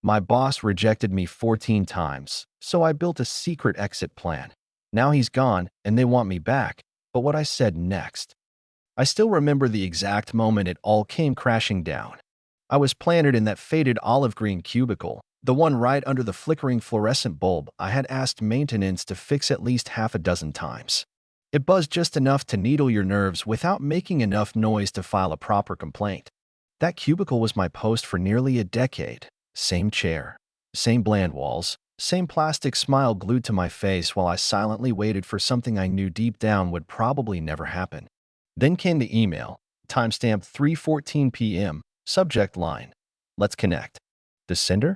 My boss rejected me 14 times, so I built a secret exit plan. Now he's gone, and they want me back. But what I said next? I still remember the exact moment it all came crashing down. I was planted in that faded olive green cubicle, the one right under the flickering fluorescent bulb I had asked maintenance to fix at least half a dozen times. It buzzed just enough to needle your nerves without making enough noise to file a proper complaint. That cubicle was my post for nearly a decade. Same chair, same bland walls, same plastic smile glued to my face while I silently waited for something I knew deep down would probably never happen. Then came the email, timestamped 3:14 p.m., subject line, "Let's connect." The sender?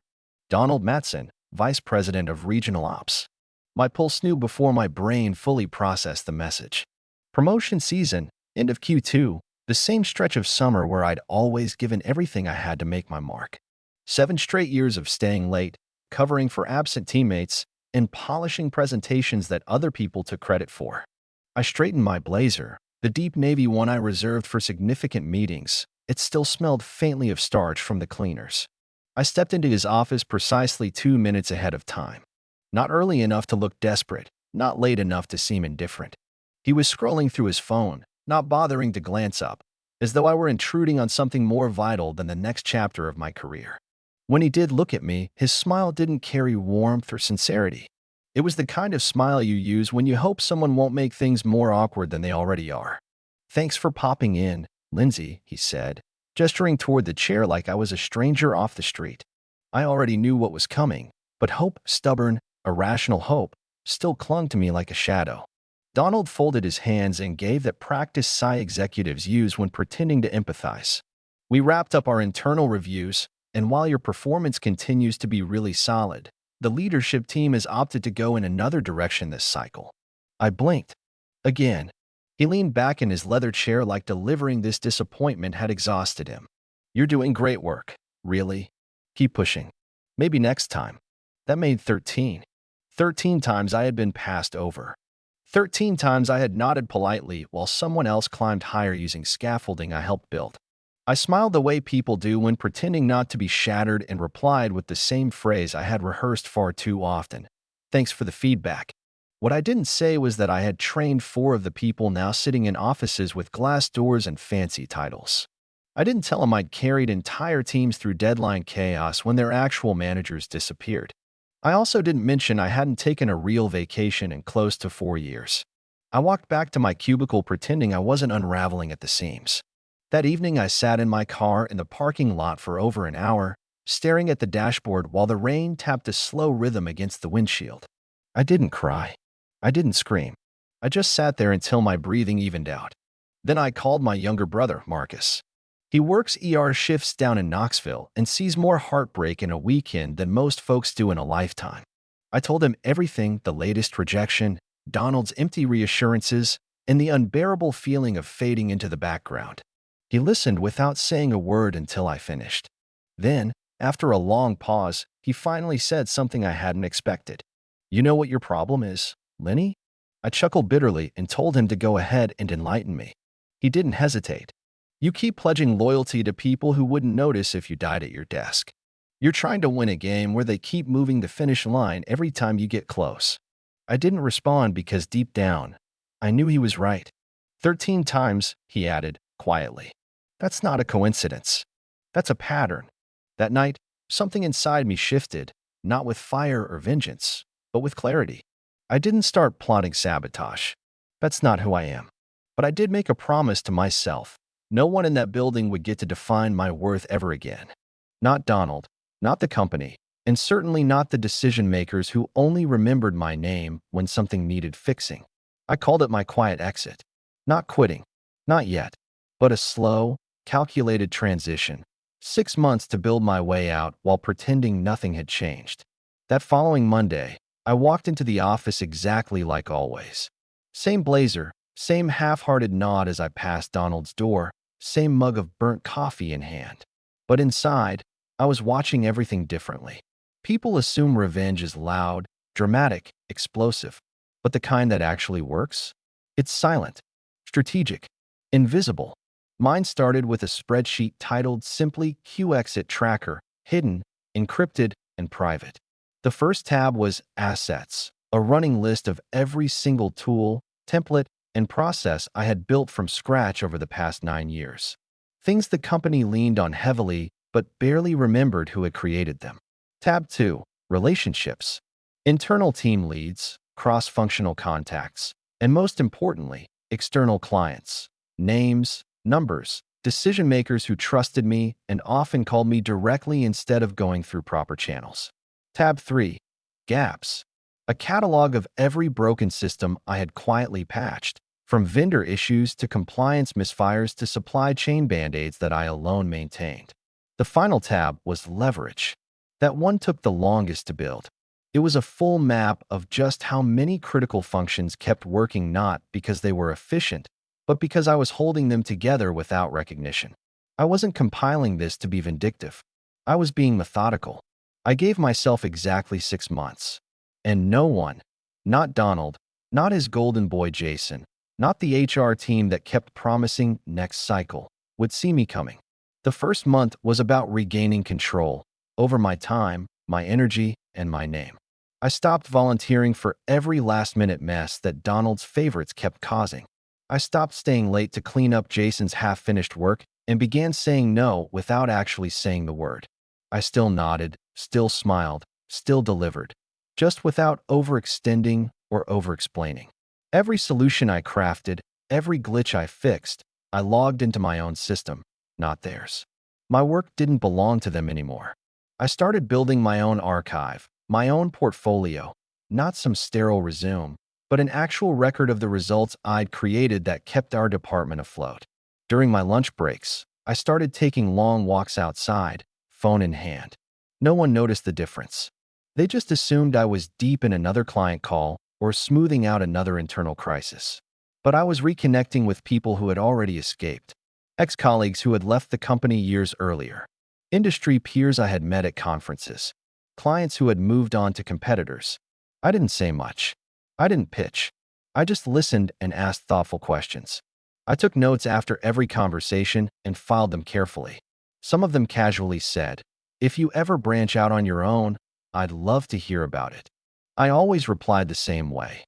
Donald Matson, Vice President of Regional Ops. My pulse knew before my brain fully processed the message. Promotion season, end of Q2, the same stretch of summer where I'd always given everything I had to make my mark. 7 straight years of staying late, covering for absent teammates, and polishing presentations that other people took credit for. I straightened my blazer, the deep navy one I reserved for significant meetings. It still smelled faintly of starch from the cleaners. I stepped into his office precisely 2 minutes ahead of time. Not early enough to look desperate, not late enough to seem indifferent. He was scrolling through his phone, not bothering to glance up, as though I were intruding on something more vital than the next chapter of my career. When he did look at me, his smile didn't carry warmth or sincerity. It was the kind of smile you use when you hope someone won't make things more awkward than they already are. "Thanks for popping in, Lindsay," he said, gesturing toward the chair like I was a stranger off the street. I already knew what was coming, but hope, stubborn, irrational hope, still clung to me like a shadow. Donald folded his hands and gave that practice sigh executives use when pretending to empathize. "We wrapped up our internal reviews, and while your performance continues to be really solid, the leadership team has opted to go in another direction this cycle." I blinked. Again. He leaned back in his leather chair like delivering this disappointment had exhausted him. "You're doing great work. Really? Keep pushing. Maybe next time." That made 13. 13 times I had been passed over. 13 times I had nodded politely while someone else climbed higher using scaffolding I helped build. I smiled the way people do when pretending not to be shattered and replied with the same phrase I had rehearsed far too often. "Thanks for the feedback." What I didn't say was that I had trained 4 of the people now sitting in offices with glass doors and fancy titles. I didn't tell them I'd carried entire teams through deadline chaos when their actual managers disappeared. I also didn't mention I hadn't taken a real vacation in close to 4 years. I walked back to my cubicle pretending I wasn't unraveling at the seams. That evening I sat in my car in the parking lot for over an hour, staring at the dashboard while the rain tapped a slow rhythm against the windshield. I didn't cry. I didn't scream. I just sat there until my breathing evened out. Then I called my younger brother, Marcus. He works shifts down in Knoxville and sees more heartbreak in a weekend than most folks do in a lifetime. I told him everything: the latest rejection, Donald's empty reassurances, and the unbearable feeling of fading into the background. He listened without saying a word until I finished. Then, after a long pause, he finally said something I hadn't expected. "You know what your problem is, Lenny?" I chuckled bitterly and told him to go ahead and enlighten me. He didn't hesitate. "You keep pledging loyalty to people who wouldn't notice if you died at your desk. You're trying to win a game where they keep moving the finish line every time you get close." I didn't respond because deep down, I knew he was right. 13 times, he added, quietly. That's not a coincidence. That's a pattern. That night, something inside me shifted, not with fire or vengeance, but with clarity. I didn't start plotting sabotage. That's not who I am. But I did make a promise to myself. No one in that building would get to define my worth ever again. Not Donald, not the company, and certainly not the decision-makers who only remembered my name when something needed fixing. I called it my quiet exit. Not quitting, not yet, but a slow, calculated transition. 6 months to build my way out while pretending nothing had changed. That following Monday, I walked into the office exactly like always. Same blazer, same half-hearted nod as I passed Donald's door, same mug of burnt coffee in hand. But inside, I was watching everything differently. People assume revenge is loud, dramatic, explosive. But the kind that actually works? It's silent, strategic, invisible. Mine started with a spreadsheet titled simply Q Exit Tracker, hidden, encrypted, and private. The first tab was Assets, a running list of every single tool, template, and process I had built from scratch over the past 9 years. Things the company leaned on heavily but barely remembered who had created them. Tab 2, Relationships. Internal team leads, cross-functional contacts, and most importantly, external clients. Names, numbers, decision-makers who trusted me and often called me directly instead of going through proper channels. Tab 3, Gaps. A catalog of every broken system I had quietly patched, from vendor issues to compliance misfires to supply chain band-aids that I alone maintained. The final tab was Leverage. That one took the longest to build. It was a full map of just how many critical functions kept working not because they were efficient, but because I was holding them together without recognition. I wasn't compiling this to be vindictive. I was being methodical. I gave myself exactly 6 months. And no one, not Donald, not his golden boy Jason, not the HR team that kept promising next cycle, would see me coming. The first month was about regaining control over my time, my energy, and my name. I stopped volunteering for every last-minute mess that Donald's favorites kept causing. I stopped staying late to clean up Jason's half-finished work and began saying no without actually saying the word. I still nodded, still smiled, still delivered, just without overextending or overexplaining. Every solution I crafted, every glitch I fixed, I logged into my own system, not theirs. My work didn't belong to them anymore. I started building my own archive, my own portfolio, not some sterile resume, but an actual record of the results I'd created that kept our department afloat. During my lunch breaks, I started taking long walks outside, phone in hand. No one noticed the difference. They just assumed I was deep in another client call or smoothing out another internal crisis. But I was reconnecting with people who had already escaped, ex-colleagues who had left the company years earlier, industry peers I had met at conferences, clients who had moved on to competitors. I didn't say much. I didn't pitch. I just listened and asked thoughtful questions. I took notes after every conversation and filed them carefully. Some of them casually said, "If you ever branch out on your own, I'd love to hear about it." I always replied the same way.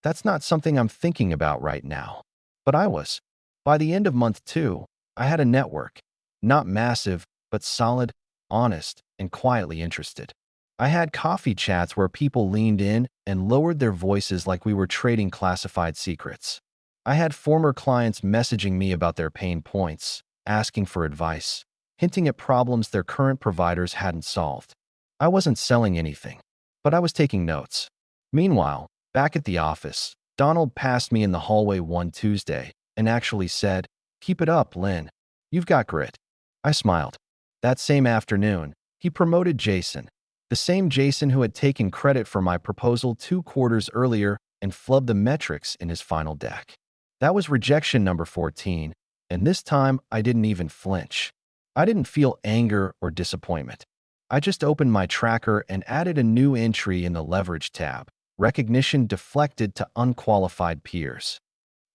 "That's not something I'm thinking about right now." But I was. By the end of month 2, I had a network. Not massive, but solid, honest, and quietly interested. I had coffee chats where people leaned in and lowered their voices like we were trading classified secrets. I had former clients messaging me about their pain points, asking for advice, hinting at problems their current providers hadn't solved. I wasn't selling anything, but I was taking notes. Meanwhile, back at the office, Donald passed me in the hallway one Tuesday and actually said, "Keep it up, Lynn. You've got grit." I smiled. That same afternoon, he promoted Jason, the same Jason who had taken credit for my proposal 2 quarters earlier and flubbed the metrics in his final deck. That was rejection number 14, and this time I didn't even flinch. I didn't feel anger or disappointment. I just opened my tracker and added a new entry in the Leverage tab, recognition deflected to unqualified peers.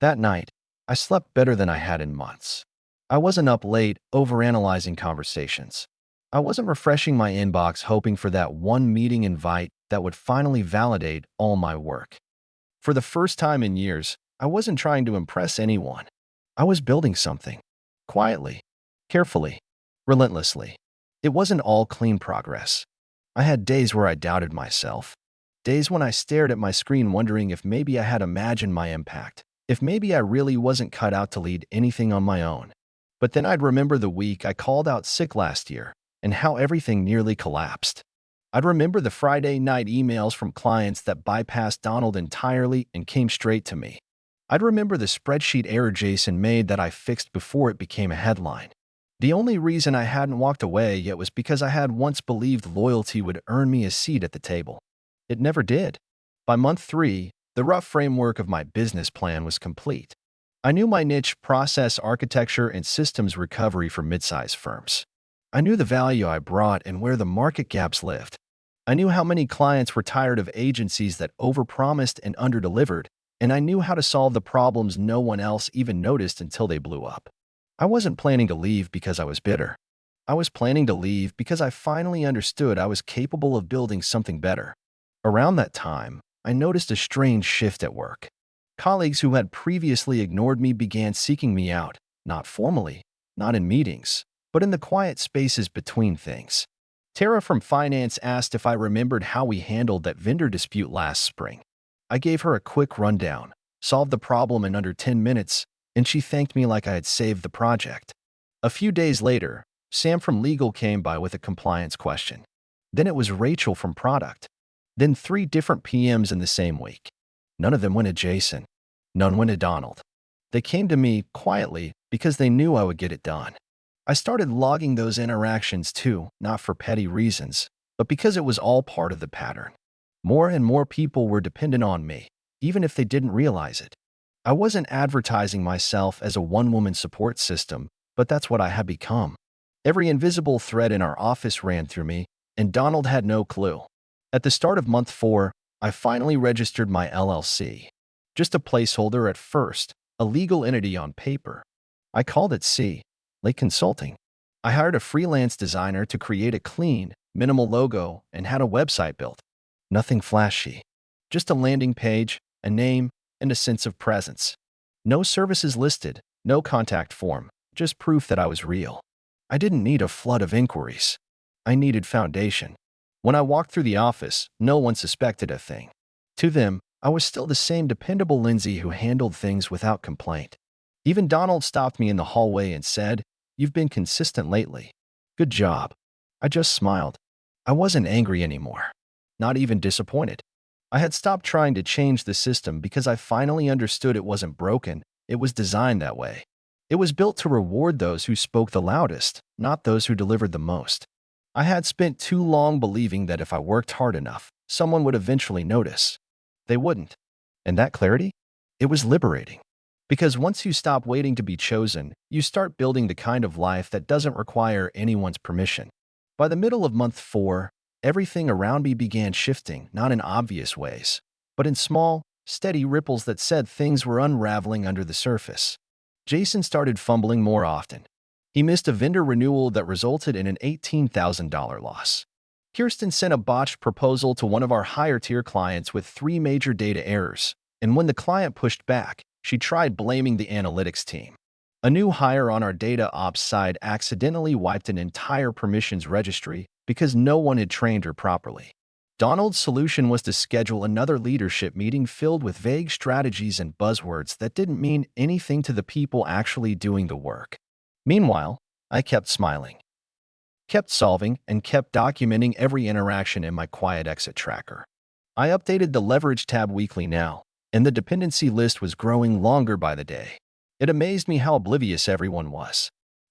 That night, I slept better than I had in months. I wasn't up late overanalyzing conversations. I wasn't refreshing my inbox hoping for that one meeting invite that would finally validate all my work. For the first time in years, I wasn't trying to impress anyone. I was building something. Quietly, carefully, relentlessly. It wasn't all clean progress. I had days where I doubted myself. Days when I stared at my screen wondering if maybe I had imagined my impact, if maybe I really wasn't cut out to lead anything on my own. But then I'd remember the week I called out sick last year and how everything nearly collapsed. I'd remember the Friday night emails from clients that bypassed Donald entirely and came straight to me. I'd remember the spreadsheet error Jason made that I fixed before it became a headline. The only reason I hadn't walked away yet was because I had once believed loyalty would earn me a seat at the table. It never did. By month 3, the rough framework of my business plan was complete. I knew my niche: process architecture and systems recovery for mid-size firms. I knew the value I brought and where the market gaps lived. I knew how many clients were tired of agencies that overpromised and underdelivered, and I knew how to solve the problems no one else even noticed until they blew up. I wasn't planning to leave because I was bitter. I was planning to leave because I finally understood I was capable of building something better. Around that time, I noticed a strange shift at work. Colleagues who had previously ignored me began seeking me out, not formally, not in meetings, but in the quiet spaces between things. Tara from finance asked if I remembered how we handled that vendor dispute last spring. I gave her a quick rundown, solved the problem in under 10 minutes, and she thanked me like I had saved the project. A few days later, Sam from legal came by with a compliance question. Then it was Rachel from product. Then 3 different PMs in the same week. None of them went to Jason. None went to Donald. They came to me quietly because they knew I would get it done. I started logging those interactions too, not for petty reasons, but because it was all part of the pattern. More and more people were dependent on me, even if they didn't realize it. I wasn't advertising myself as a one-woman support system, but that's what I had become. Every invisible thread in our office ran through me, and Donald had no clue. At the start of month 4, I finally registered my LLC. Just a placeholder at first, a legal entity on paper. I called it Lake Consulting. I hired a freelance designer to create a clean, minimal logo and had a website built. Nothing flashy. Just a landing page, a name, and a sense of presence. No services listed, no contact form, just proof that I was real. I didn't need a flood of inquiries. I needed foundation. When I walked through the office, no one suspected a thing. To them, I was still the same dependable Lindsay who handled things without complaint. Even Donald stopped me in the hallway and said, "You've been consistent lately. Good job." I just smiled. I wasn't angry anymore. Not even disappointed. I had stopped trying to change the system because I finally understood it wasn't broken, it was designed that way. It was built to reward those who spoke the loudest, not those who delivered the most. I had spent too long believing that if I worked hard enough, someone would eventually notice. They wouldn't. And that clarity? It was liberating. Because once you stop waiting to be chosen, you start building the kind of life that doesn't require anyone's permission. By the middle of month 4, everything around me began shifting, not in obvious ways, but in small, steady ripples that said things were unraveling under the surface. Jason started fumbling more often. He missed a vendor renewal that resulted in an $18,000 loss. Kirsten sent a botched proposal to one of our higher-tier clients with 3 major data errors, and when the client pushed back, she tried blaming the analytics team. A new hire on our data ops side accidentally wiped an entire permissions registry because no one had trained her properly. Donald's solution was to schedule another leadership meeting filled with vague strategies and buzzwords that didn't mean anything to the people actually doing the work. Meanwhile, I kept smiling, kept solving, and kept documenting every interaction in my quiet exit tracker. I updated the leverage tab weekly now, and the dependency list was growing longer by the day. It amazed me how oblivious everyone was.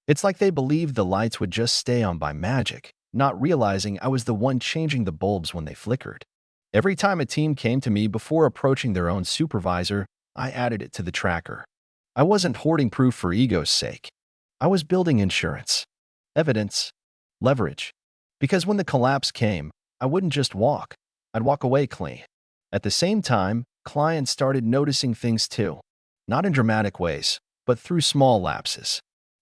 It's like they believed the lights would just stay on by magic, not realizing I was the one changing the bulbs when they flickered. Every time a team came to me before approaching their own supervisor, I added it to the tracker. I wasn't hoarding proof for ego's sake. I was building insurance, evidence, leverage. Because when the collapse came, I wouldn't just walk. I'd walk away clean. At the same time, clients started noticing things too. Not in dramatic ways, but through small lapses.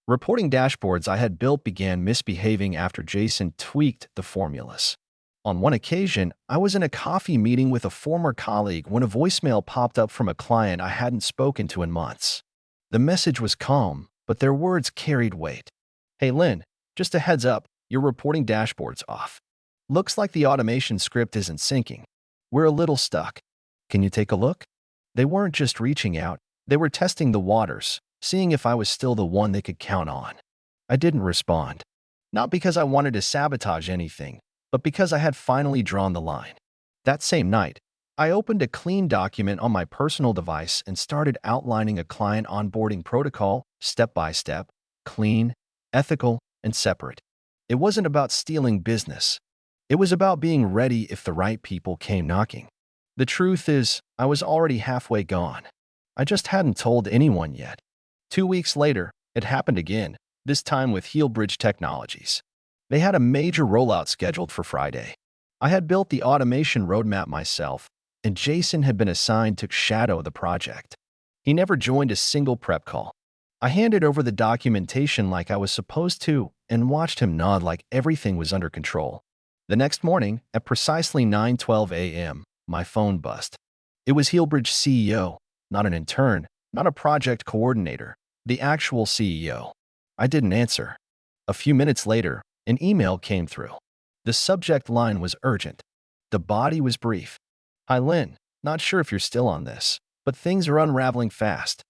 Reporting dashboards I had built began misbehaving after Jason tweaked the formulas. On one occasion, I was in a coffee meeting with a former colleague when a voicemail popped up from a client I hadn't spoken to in months. The message was calm, but their words carried weight. "Hey Lynn, just a heads up, your reporting dashboard's off. Looks like the automation script isn't syncing. We're a little stuck. Can you take a look?" They weren't just reaching out, they were testing the waters, seeing if I was still the one they could count on. I didn't respond. Not because I wanted to sabotage anything, but because I had finally drawn the line. That same night, I opened a clean document on my personal device and started outlining a client onboarding protocol, step by step, clean, ethical, and separate. It wasn't about stealing business. It was about being ready if the right people came knocking. The truth is, I was already halfway gone. I just hadn't told anyone yet. 2 weeks later, it happened again, this time with Heelbridge Technologies. They had a major rollout scheduled for Friday. I had built the automation roadmap myself, and Jason had been assigned to shadow the project. He never joined a single prep call. I handed over the documentation like I was supposed to and watched him nod like everything was under control. The next morning, at precisely 9:12 a.m., my phone buzzed. It was Heelbridge's CEO, not an intern, not a project coordinator, the actual CEO. I didn't answer. A few minutes later, an email came through. The subject line was urgent. The body was brief. Hi Lynn, not sure if you're still on this, but things are unraveling fast.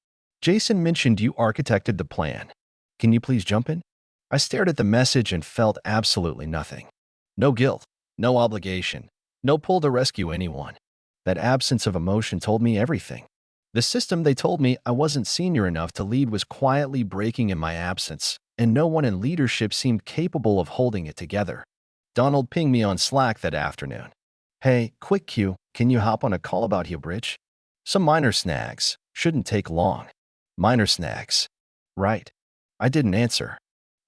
Jason mentioned you architected the plan. Can you please jump in? I stared at the message and felt absolutely nothing. No guilt, no obligation, no pull to rescue anyone. That absence of emotion told me everything. The system they told me I wasn't senior enough to lead was quietly breaking in my absence, and no one in leadership seemed capable of holding it together. Donald pinged me on Slack that afternoon. Hey, quick Q, can you hop on a call about Heelbridge? Some minor snags. Shouldn't take long. Minor snags. Right. I didn't answer.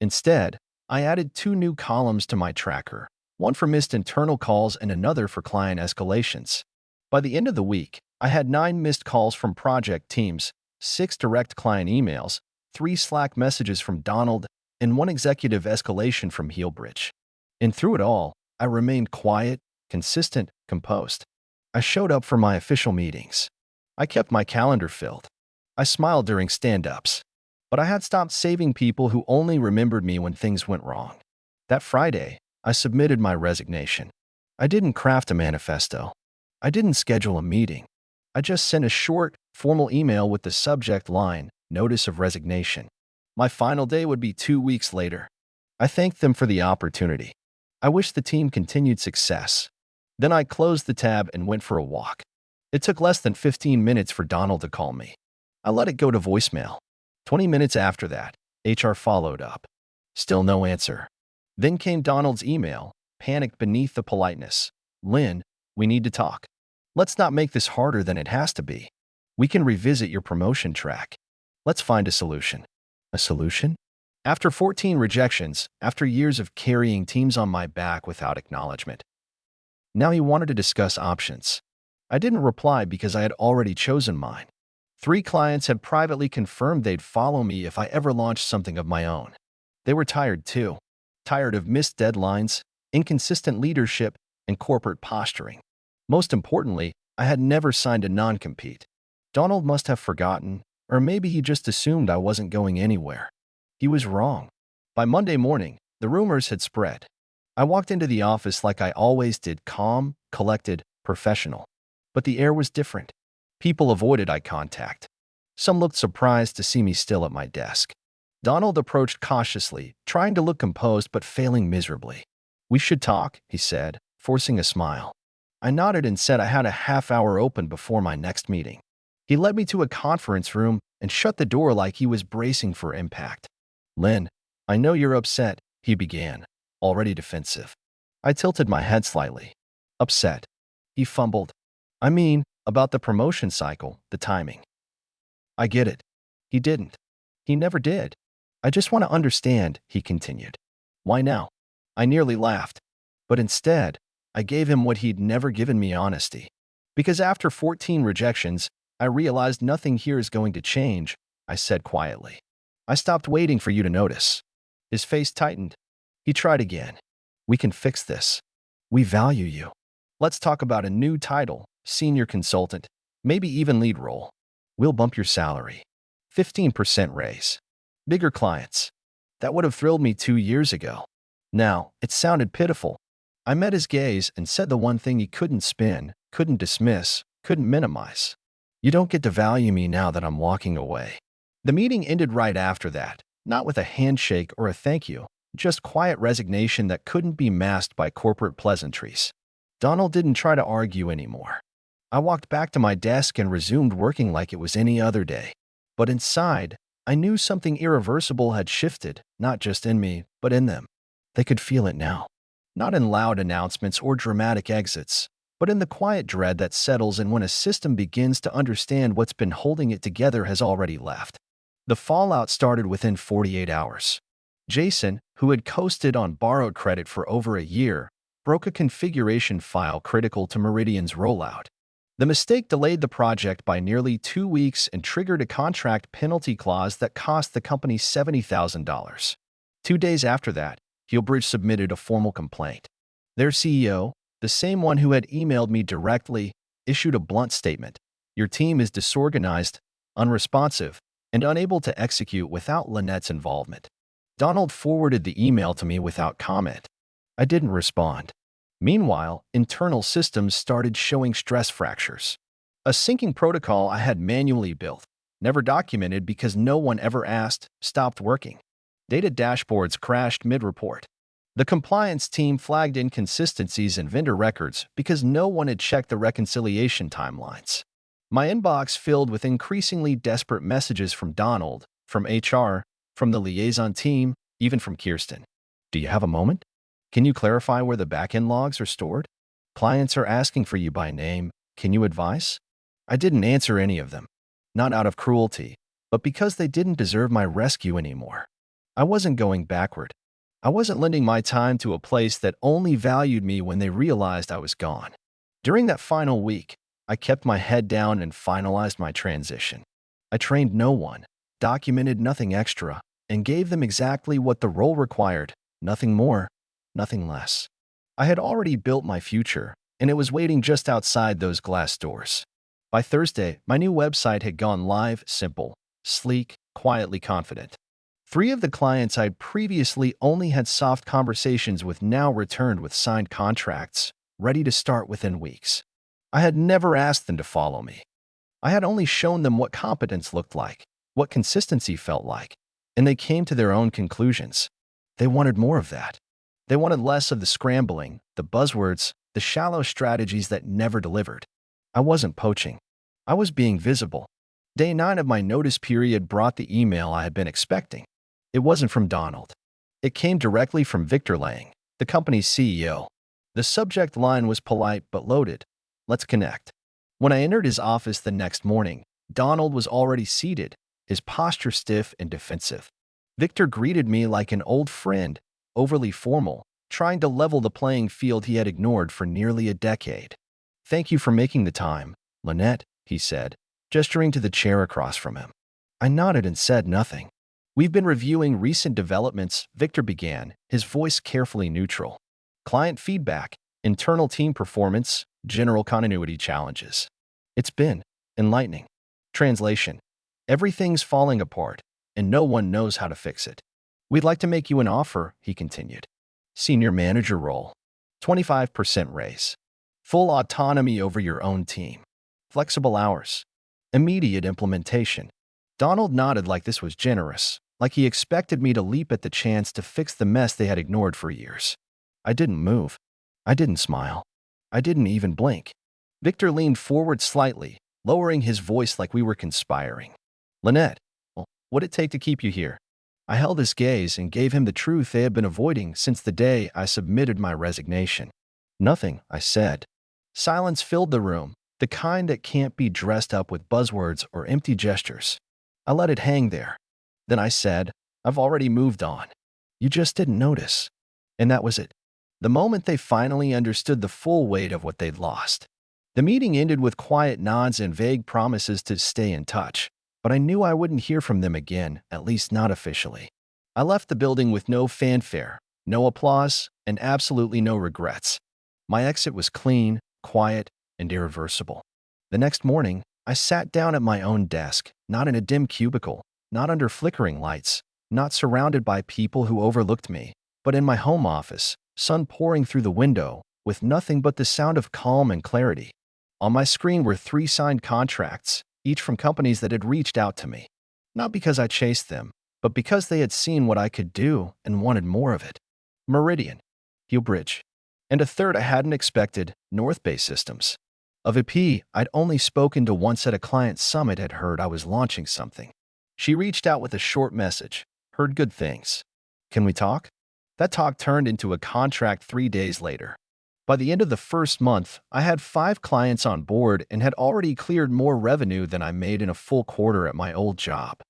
Instead, I added 2 new columns to my tracker, one for missed internal calls and another for client escalations. By the end of the week, I had 9 missed calls from project teams, 6 direct client emails, 3 Slack messages from Donald, and 1 executive escalation from Heelbridge. And through it all, I remained quiet, consistent, composed. I showed up for my official meetings. I kept my calendar filled. I smiled during stand-ups. But I had stopped saving people who only remembered me when things went wrong. That Friday, I submitted my resignation. I didn't craft a manifesto. I didn't schedule a meeting. I just sent a short, formal email with the subject line, Notice of Resignation. My final day would be 2 weeks later. I thanked them for the opportunity. I wished the team continued success. Then I closed the tab and went for a walk. It took less than 15 minutes for Donald to call me. I let it go to voicemail. 20 minutes after that, HR followed up. Still no answer. Then came Donald's email, panicked beneath the politeness. Lynn, we need to talk. Let's not make this harder than it has to be. We can revisit your promotion track. Let's find a solution. A solution? After 14 rejections, after years of carrying teams on my back without acknowledgement. Now he wanted to discuss options. I didn't reply because I had already chosen mine. 3 clients had privately confirmed they'd follow me if I ever launched something of my own. They were tired too. Tired of missed deadlines, inconsistent leadership, and corporate posturing. Most importantly, I had never signed a non-compete. Donald must have forgotten, or maybe he just assumed I wasn't going anywhere. He was wrong. By Monday morning, the rumors had spread. I walked into the office like I always did, calm, collected, professional. But the air was different. People avoided eye contact. Some looked surprised to see me still at my desk. Donald approached cautiously, trying to look composed but failing miserably. We should talk, he said, forcing a smile. I nodded and said I had a half-hour open before my next meeting. He led me to a conference room and shut the door like he was bracing for impact. Lynn, I know you're upset, he began, already defensive. I tilted my head slightly. Upset. He fumbled. I mean, about the promotion cycle, the timing. I get it. He didn't. He never did. I just want to understand, he continued. Why now? I nearly laughed. But instead, I gave him what he'd never given me, honesty. Because after 14 rejections, I realized nothing here is going to change, I said quietly. I stopped waiting for you to notice. His face tightened. He tried again. We can fix this. We value you. Let's talk about a new title, senior consultant, maybe even lead role. We'll bump your salary. 15% raise. Bigger clients. That would have thrilled me 2 years ago. Now, it sounded pitiful. I met his gaze and said the one thing he couldn't spin, couldn't dismiss, couldn't minimize. You don't get to value me now that I'm walking away. The meeting ended right after that, not with a handshake or a thank you, just quiet resignation that couldn't be masked by corporate pleasantries. Donald didn't try to argue anymore. I walked back to my desk and resumed working like it was any other day. But inside, I knew something irreversible had shifted, not just in me, but in them. They could feel it now. Not in loud announcements or dramatic exits, but in the quiet dread that settles in when a system begins to understand what's been holding it together has already left. The fallout started within 48 hours. Jason, who had coasted on borrowed credit for over a year, broke a configuration file critical to Meridian's rollout. The mistake delayed the project by nearly 2 weeks and triggered a contract penalty clause that cost the company $70,000. 2 days after that, Heelbridge submitted a formal complaint. Their CEO, the same one who had emailed me directly, issued a blunt statement. Your team is disorganized, unresponsive, and unable to execute without Lynette's involvement. Donald forwarded the email to me without comment. I didn't respond. Meanwhile, internal systems started showing stress fractures. A syncing protocol I had manually built, never documented because no one ever asked, stopped working. Data dashboards crashed mid-report. The compliance team flagged inconsistencies in vendor records because no one had checked the reconciliation timelines. My inbox filled with increasingly desperate messages from Donald, from HR, from the liaison team, even from Kirsten. Do you have a moment? Can you clarify where the backend logs are stored? Clients are asking for you by name. Can you advise? I didn't answer any of them. Not out of cruelty, but because they didn't deserve my rescue anymore. I wasn't going backward. I wasn't lending my time to a place that only valued me when they realized I was gone. During that final week, I kept my head down and finalized my transition. I trained no one, documented nothing extra, and gave them exactly what the role required, nothing more, nothing less. I had already built my future, and it was waiting just outside those glass doors. By Thursday, my new website had gone live, simple, sleek, quietly confident. 3 of the clients I'd previously only had soft conversations with now returned with signed contracts, ready to start within weeks. I had never asked them to follow me. I had only shown them what competence looked like, what consistency felt like, and they came to their own conclusions. They wanted more of that. They wanted less of the scrambling, the buzzwords, the shallow strategies that never delivered. I wasn't poaching. I was being visible. Day 9 of my notice period brought the email I had been expecting. It wasn't from Donald. It came directly from Victor Lang, the company's CEO. The subject line was polite but loaded. Let's connect. When I entered his office the next morning, Donald was already seated, his posture stiff and defensive. Victor greeted me like an old friend, overly formal, trying to level the playing field he had ignored for nearly a decade. Thank you for making the time, Lynette, he said, gesturing to the chair across from him. I nodded and said nothing. We've been reviewing recent developments, Victor began, his voice carefully neutral. Client feedback, internal team performance, general continuity challenges. It's been enlightening. Translation. Everything's falling apart, and no one knows how to fix it. We'd like to make you an offer, he continued. Senior manager role. 25% raise. Full autonomy over your own team. Flexible hours. Immediate implementation. Donald nodded like this was generous, like he expected me to leap at the chance to fix the mess they had ignored for years. I didn't move. I didn't smile. I didn't even blink. Victor leaned forward slightly, lowering his voice like we were conspiring. Lynette, what'd it take to keep you here? I held his gaze and gave him the truth they had been avoiding since the day I submitted my resignation. Nothing, I said. Silence filled the room, the kind that can't be dressed up with buzzwords or empty gestures. I let it hang there. Then I said, I've already moved on. You just didn't notice. And that was it. The moment they finally understood the full weight of what they'd lost. The meeting ended with quiet nods and vague promises to stay in touch, but I knew I wouldn't hear from them again, at least not officially. I left the building with no fanfare, no applause, and absolutely no regrets. My exit was clean, quiet, and irreversible. The next morning, I sat down at my own desk, not in a dim cubicle, not under flickering lights, not surrounded by people who overlooked me, but in my home office, sun pouring through the window, with nothing but the sound of calm and clarity. On my screen were 3 signed contracts, each from companies that had reached out to me. Not because I chased them, but because they had seen what I could do and wanted more of it. Meridian, Heelbridge, and a third I hadn't expected, North Bay Systems. A VP I'd only spoken to once at a client summit had heard I was launching something. She reached out with a short message, heard good things. Can we talk? That talk turned into a contract 3 days later. By the end of the first month, I had 5 clients on board and had already cleared more revenue than I made in a full quarter at my old job.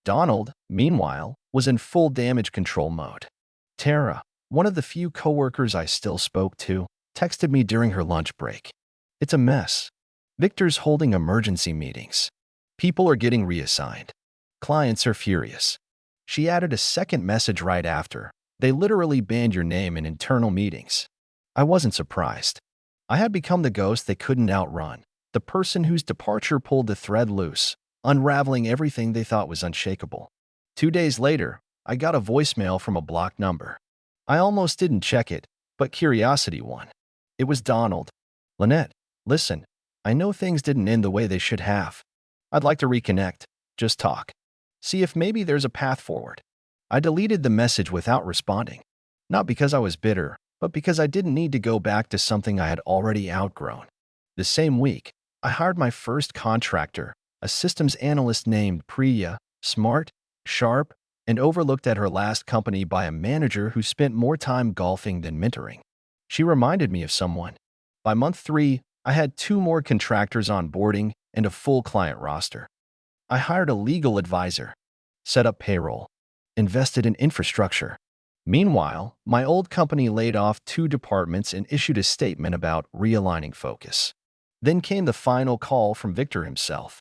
Donald, meanwhile, was in full damage control mode. Tara, one of the few coworkers I still spoke to, texted me during her lunch break. It's a mess. Victor's holding emergency meetings. People are getting reassigned. Clients are furious. She added a second message right after. They literally banned your name in internal meetings. I wasn't surprised. I had become the ghost they couldn't outrun, the person whose departure pulled the thread loose, unraveling everything they thought was unshakable. 2 days later, I got a voicemail from a blocked number. I almost didn't check it, but curiosity won. It was Donald. Lynette, listen, I know things didn't end the way they should have. I'd like to reconnect, just talk. See if maybe there's a path forward. I deleted the message without responding. Not because I was bitter, but because I didn't need to go back to something I had already outgrown. The same week, I hired my first contractor, a systems analyst named Priya, smart, sharp, and overlooked at her last company by a manager who spent more time golfing than mentoring. She reminded me of someone. By month 3, I had 2 more contractors onboarding and a full client roster. I hired a legal advisor, set up payroll, invested in infrastructure. Meanwhile, my old company laid off 2 departments and issued a statement about realigning focus. Then came the final call from Victor himself.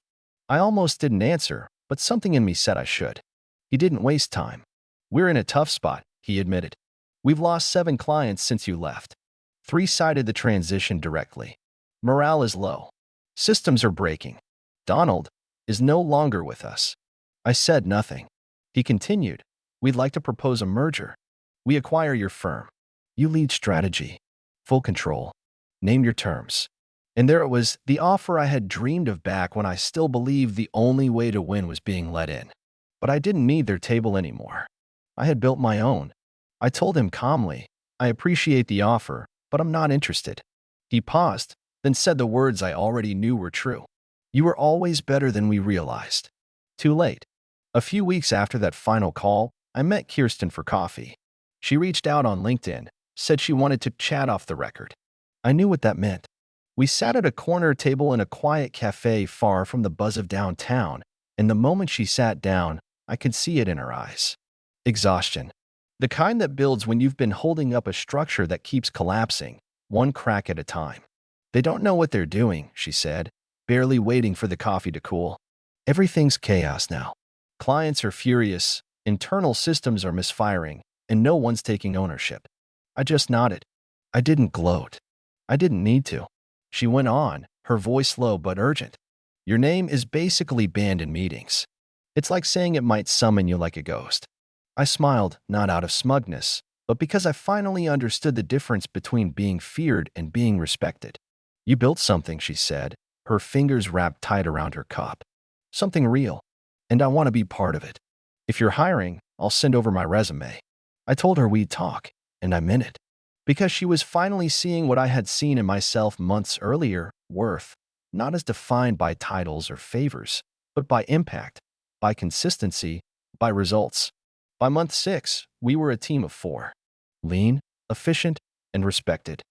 I almost didn't answer, but something in me said I should. He didn't waste time. We're in a tough spot, he admitted. We've lost 7 clients since you left. 3 cited the transition directly. Morale is low. Systems are breaking. Donald is no longer with us. I said nothing. He continued, we'd like to propose a merger. We acquire your firm. You lead strategy. Full control. Name your terms. And there it was, the offer I had dreamed of back when I still believed the only way to win was being let in. But I didn't need their table anymore. I had built my own. I told him calmly, I appreciate the offer, but I'm not interested. He paused, then said the words I already knew were true. You were always better than we realized. Too late. A few weeks after that final call, I met Kirsten for coffee. She reached out on LinkedIn, said she wanted to chat off the record. I knew what that meant. We sat at a corner table in a quiet cafe far from the buzz of downtown, and the moment she sat down, I could see it in her eyes. Exhaustion. The kind that builds when you've been holding up a structure that keeps collapsing, one crack at a time. They don't know what they're doing, she said, barely waiting for the coffee to cool. Everything's chaos now. Clients are furious, internal systems are misfiring, and no one's taking ownership. I just nodded. I didn't gloat. I didn't need to. She went on, her voice low but urgent. Your name is basically banned in meetings. It's like saying it might summon you like a ghost. I smiled, not out of smugness, but because I finally understood the difference between being feared and being respected. You built something, she said, her fingers wrapped tight around her cup. Something real, and I want to be part of it. If you're hiring, I'll send over my resume. I told her we'd talk, and I meant it. Because she was finally seeing what I had seen in myself months earlier, worth, not as defined by titles or favors, but by impact, by consistency, by results. By month 6, we were a team of 4. Lean, efficient, and respected.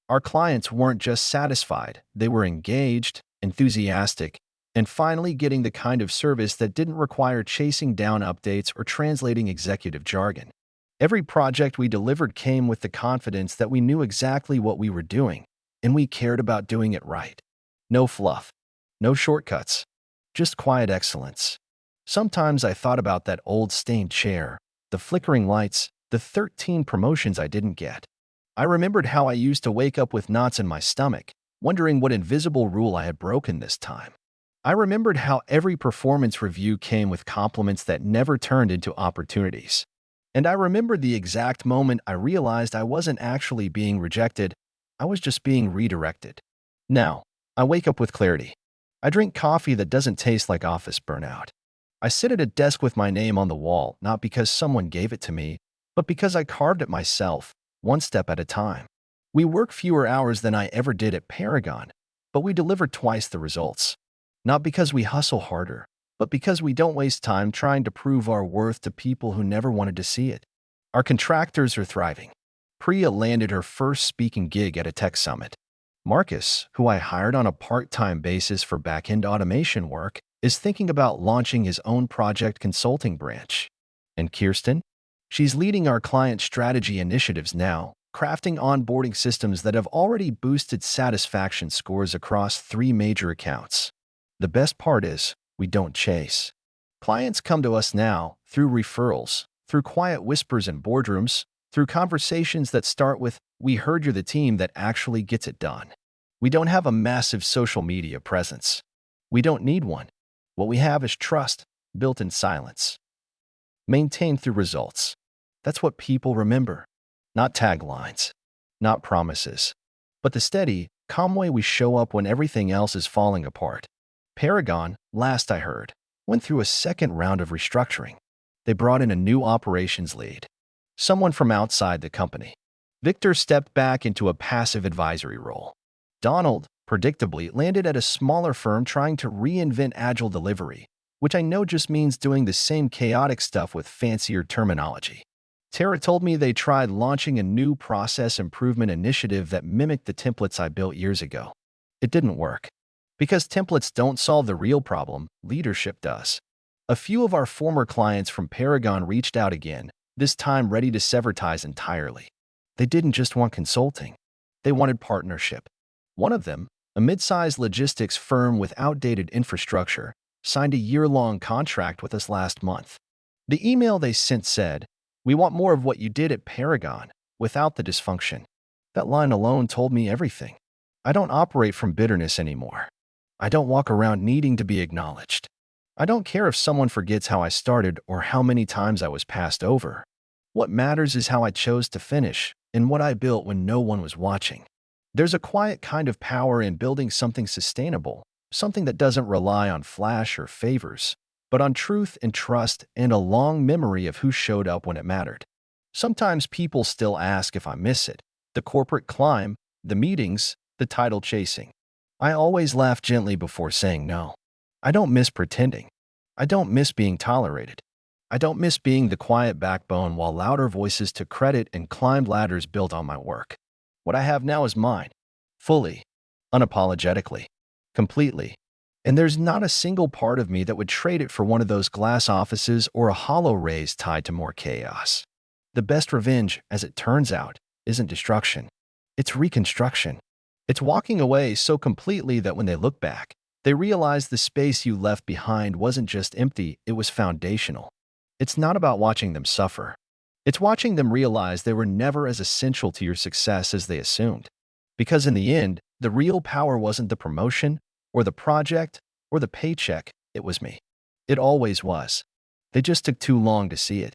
Our clients weren't just satisfied, they were engaged, enthusiastic, and finally getting the kind of service that didn't require chasing down updates or translating executive jargon. Every project we delivered came with the confidence that we knew exactly what we were doing, and we cared about doing it right. No fluff, no shortcuts, just quiet excellence. Sometimes I thought about that old stained chair, the flickering lights, the 13 promotions I didn't get. I remembered how I used to wake up with knots in my stomach, wondering what invisible rule I had broken this time. I remembered how every performance review came with compliments that never turned into opportunities. And I remembered the exact moment I realized I wasn't actually being rejected, I was just being redirected. Now, I wake up with clarity. I drink coffee that doesn't taste like office burnout. I sit at a desk with my name on the wall, not because someone gave it to me, but because I carved it myself, one step at a time. We work fewer hours than I ever did at Paragon, but we deliver twice the results. Not because we hustle harder, but because we don't waste time trying to prove our worth to people who never wanted to see it. Our contractors are thriving. Priya landed her first speaking gig at a tech summit. Marcus, who I hired on a part-time basis for back-end automation work, is thinking about launching his own project consulting branch. And Kirsten? She's leading our client strategy initiatives now, crafting onboarding systems that have already boosted satisfaction scores across 3 major accounts. The best part is, we don't chase. Clients come to us now through referrals, through quiet whispers in boardrooms, through conversations that start with, "We heard you're the team that actually gets it done." We don't have a massive social media presence. We don't need one. What we have is trust, built in silence, maintained through results. That's what people remember. Not taglines, not promises, but the steady, calm way we show up when everything else is falling apart. Paragon, last I heard, went through a second round of restructuring. They brought in a new operations lead, someone from outside the company. Victor stepped back into a passive advisory role. Donald, predictably, landed at a smaller firm trying to reinvent agile delivery, which I know just means doing the same chaotic stuff with fancier terminology. Tara told me they tried launching a new process improvement initiative that mimicked the templates I built years ago. It didn't work. Because templates don't solve the real problem, leadership does. A few of our former clients from Paragon reached out again, this time ready to sever ties entirely. They didn't just want consulting. They wanted partnership. One of them, a mid-sized logistics firm with outdated infrastructure, signed a year-long contract with us last month. The email they sent said, "We want more of what you did at Paragon, without the dysfunction." That line alone told me everything. I don't operate from bitterness anymore. I don't walk around needing to be acknowledged. I don't care if someone forgets how I started or how many times I was passed over. What matters is how I chose to finish and what I built when no one was watching. There's a quiet kind of power in building something sustainable, something that doesn't rely on flash or favors, but on truth and trust and a long memory of who showed up when it mattered. Sometimes people still ask if I miss it, the corporate climb, the meetings, the title chasing. I always laugh gently before saying no. I don't miss pretending. I don't miss being tolerated. I don't miss being the quiet backbone while louder voices took credit and climbed ladders built on my work. What I have now is mine, fully, unapologetically, completely. And there's not a single part of me that would trade it for one of those glass offices or a hollow raise tied to more chaos. The best revenge, as it turns out, isn't destruction. It's reconstruction. It's walking away so completely that when they look back, they realize the space you left behind wasn't just empty, it was foundational. It's not about watching them suffer. It's watching them realize they were never as essential to your success as they assumed. Because in the end, the real power wasn't the promotion, or the project, or the paycheck, it was me. It always was. They just took too long to see it.